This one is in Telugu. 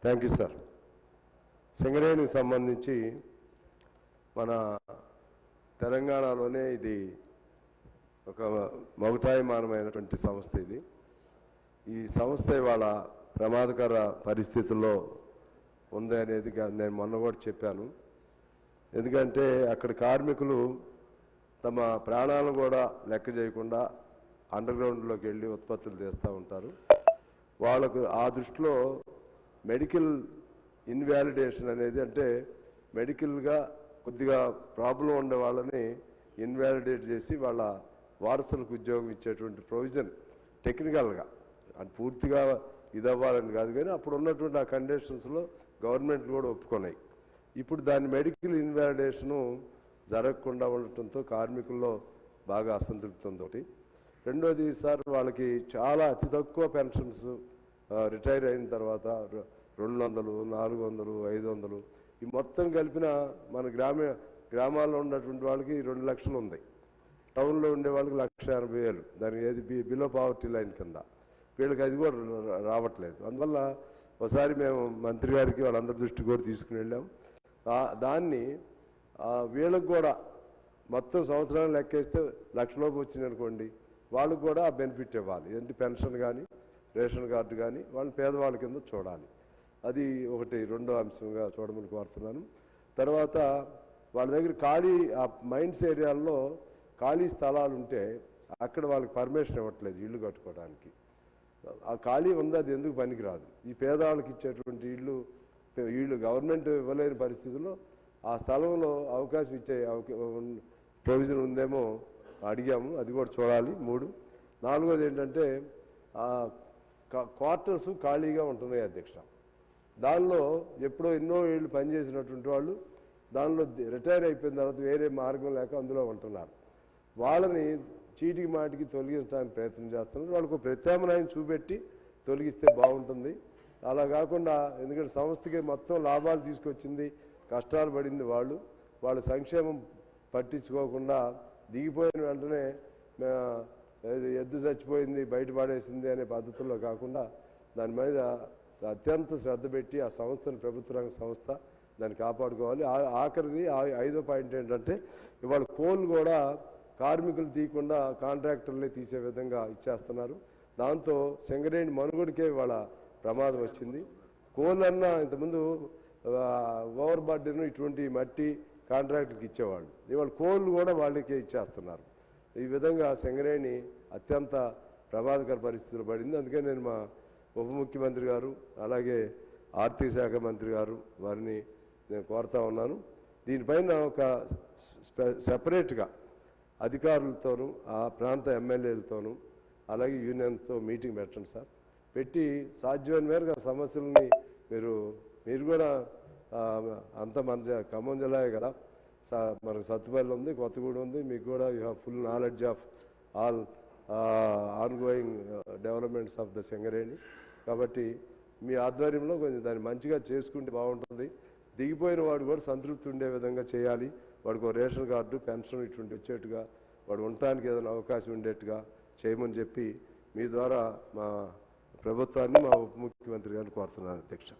Thank you sir. సింగరేణికి సంబంధించి మన తెలంగాణలోనే ఇది ఒక మగుటాయమానమైనటువంటి సంస్థ. ఈ సంస్థ ఇవాళ ప్రమాదకర పరిస్థితుల్లో ఉంది అనేది నేను మొన్న కూడా చెప్పాను. ఎందుకంటే అక్కడ కార్మికులు తమ ప్రాణాలను కూడా లెక్క చేయకుండా అండర్గ్రౌండ్లోకి వెళ్ళి ఉత్పత్తులు తీస్తూ ఉంటారు. వాళ్ళకు ఆ దృష్టిలో మెడికల్ ఇన్వాలిడేషన్ అనేది, అంటే మెడికల్గా కొద్దిగా ప్రాబ్లం ఉండే వాళ్ళని ఇన్వాలిడేట్ చేసి వాళ్ళ వారసులకు ఉద్యోగం ఇచ్చేటువంటి ప్రొవిజన్ టెక్నికల్గా అంటే పూర్తిగా ఇది అవ్వాలని కాదు, కానీ అప్పుడు ఉన్నటువంటి ఆ కండిషన్స్లో గవర్నమెంట్ కూడా ఒప్పుకున్నాయి. ఇప్పుడు దాని మెడికల్ ఇన్వాలిడేషను జరగకుండా ఉండటంతో కార్మికుల్లో బాగా అసంతృప్తి ఉంది ఒకటి. రెండోది సార్, వాళ్ళకి చాలా అతి తక్కువ పెన్షన్స్ రిటైర్ అయిన తర్వాత 200, 400, 500 ఈ మొత్తం కలిపిన మన గ్రామాల్లో ఉన్నటువంటి వాళ్ళకి 2 లక్షలు ఉంది. టౌన్లో ఉండే వాళ్ళకి 1,80,000, దానికి ఏది బిలో పావర్టీ లైన్ కింద. వీళ్ళకి అది కూడా రావట్లేదు. అందువల్ల ఒకసారి మేము మంత్రి గారికి వాళ్ళందరి దృష్టి కూడా తీసుకుని వెళ్ళాం. దాన్ని వీళ్ళకి కూడా మొత్తం సంవత్సరాలు లెక్కేస్తే 1,00,000 లోపు వచ్చింది అనుకోండి, వాళ్ళకు కూడా ఆ బెనిఫిట్ ఇవ్వాలి. ఏంటి పెన్షన్ కానీ రేషన్ కార్డు కానీ వాళ్ళని పేదవాళ్ళ కింద చూడాలి. అది ఒకటి రెండో అంశంగా చూడమని కోరుతున్నాను. తర్వాత వాళ్ళ దగ్గర ఖాళీ ఆ మైన్స్ ఏరియాల్లో ఖాళీ స్థలాలు ఉంటే అక్కడ వాళ్ళకి పర్మిషన్ ఇవ్వట్లేదు ఇళ్ళు కట్టుకోవడానికి. ఆ ఖాళీ ఉంది, అది ఎందుకు పనికిరాదు. ఈ పేదవాళ్ళకి ఇచ్చేటువంటి ఇళ్ళు గవర్నమెంట్ ఇవ్వలేని పరిస్థితుల్లో ఆ స్థలంలో అవకాశం ఇచ్చే ప్రొవిజన్ ఉందేమో అడిగాము, అది కూడా చూడాలి. 3. 4వది ఏంటంటే క్వార్టర్స్ ఖాళీగా ఉంటున్నాయి అధ్యక్ష. దానిలో ఎప్పుడో ఎన్నో ఏళ్ళు పనిచేసినటువంటి వాళ్ళు దానిలో రిటైర్ అయిపోయిన తర్వాత వేరే మార్గం లేక అందులో ఉంటున్నారు. వాళ్ళని చీటికి మాటికి తొలగించడానికి ప్రయత్నం చేస్తున్నారు. వాళ్ళకు ప్రత్యామ్నాయం చూపెట్టి తొలగిస్తే బాగుంటుంది. అలా కాకుండా, ఎందుకంటే సంస్థకి మొత్తం లాభాలు తీసుకొచ్చింది, కష్టాలు పడింది వాళ్ళ సంక్షేమం పట్టించుకోకుండా దిగిపోయిన వెంటనే ఎద్దు చచ్చిపోయింది బయట పడేసింది అనే పద్ధతుల్లో కాకుండా దాని మీద అత్యంత శ్రద్ధ పెట్టి ఆ సంస్థను, ప్రభుత్వ రంగ సంస్థ, దాన్ని కాపాడుకోవాలి. ఆఖరిది 5వ పాయింట్ ఏంటంటే, ఇవాళ కోల్ కూడా కార్మికులు తీయకుండా కాంట్రాక్టర్లే తీసే విధంగా ఇచ్చేస్తున్నారు. దాంతో సింగరేణి మనుగడికే ఇవాళ ప్రమాదం వచ్చింది. కోల్ అన్నా ఇంతకుముందు ఓవర్ బర్డెన్ ఇటువంటి మట్టి కాంట్రాక్టులకు ఇచ్చేవాళ్ళు, ఇవాళ కోల్ కూడా వాళ్ళకే ఇచ్చేస్తున్నారు. ఈ విధంగా సింగరేణి అత్యంత ప్రమాదకర పరిస్థితులు పడింది. అందుకే నేను మా ఉప ముఖ్యమంత్రి గారు, అలాగే ఆర్థిక శాఖ మంత్రి గారు వారిని నేను కోరుతా ఉన్నాను, దీనిపైన ఒక సెపరేట్గా అధికారులతోనూ ఆ ప్రాంత ఎమ్మెల్యేలతోనూ అలాగే యూనియన్తో మీటింగ్ పెట్టండి సార్. పెట్టి సాధ్యమైన మేరకు ఆ సమస్యలని మీరు కూడా అంత మన ఖమ్మం జిల్లాయే కదా, మనకు సత్తుపల్లి ఉంది, కొత్తగూడెం ఉంది, మీకు కూడా you have full knowledge of all ongoing developments of the Singareni. కాబట్టి మీ ఆధ్వర్యంలో కొంచెం దాన్ని మంచిగా చేసుకుంటే బాగుంటుంది. దిగిపోయిన వాడు కూడా సంతృప్తి ఉండే విధంగా చేయాలి. వాడికి రేషన్ కార్డు, పెన్షన్ ఇటువంటి వచ్చేట్టుగా, వాడు ఉండటానికి ఏదైనా అవకాశం ఉండేట్టుగా చేయమని చెప్పి మీ ద్వారా మా ప్రభుత్వాన్ని, మా ఉప ముఖ్యమంత్రి గారిని కోరుతున్నాను అధ్యక్ష.